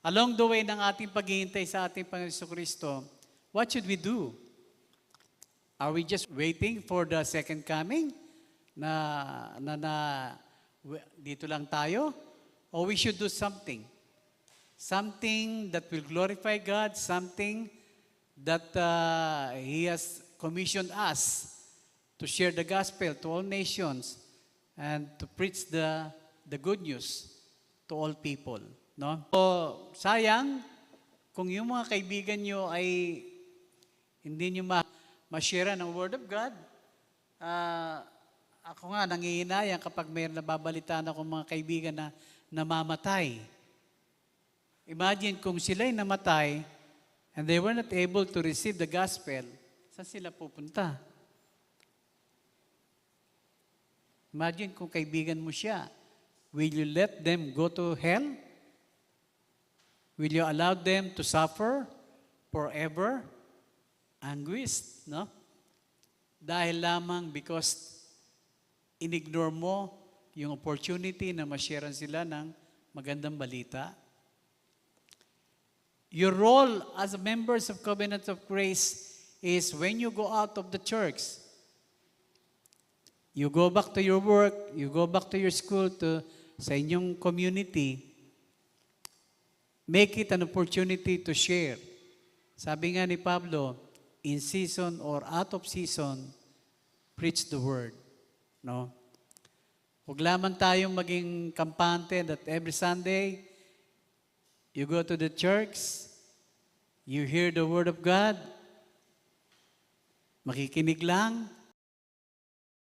Along the way ng ating paghihintay sa ating Panginoon Jesucristo, what should we do? Are we just waiting for the second coming? Dito lang tayo? Or we should do something? Something that will glorify God, something that He has commissioned us to share the gospel to all nations and to preach the good news to all people. No? So, sayang kung yung mga kaibigan nyo ay hindi nyo ma-share ng Word of God. Ako nga, nangihinayang kapag may nababalitaan ako mga kaibigan na namamatay. Imagine kung sila'y namatay and they were not able to receive the gospel, saan sila pupunta? Imagine kung kaibigan mo siya. Will you let them go to hell? Will you allow them to suffer forever? Anguished, no? Dahil lamang because inignore mo yung opportunity na ma-sharean sila ng magandang balita. Your role as members of Covenant of Grace is when you go out of the church, you go back to your work, you go back to your school, sa inyong community, make it an opportunity to share. Sabi nga ni Pablo, in season or out of season, preach the word. No? Huwag lamang tayong maging kampante that every Sunday, you go to the church, you hear the word of God, makikinig lang,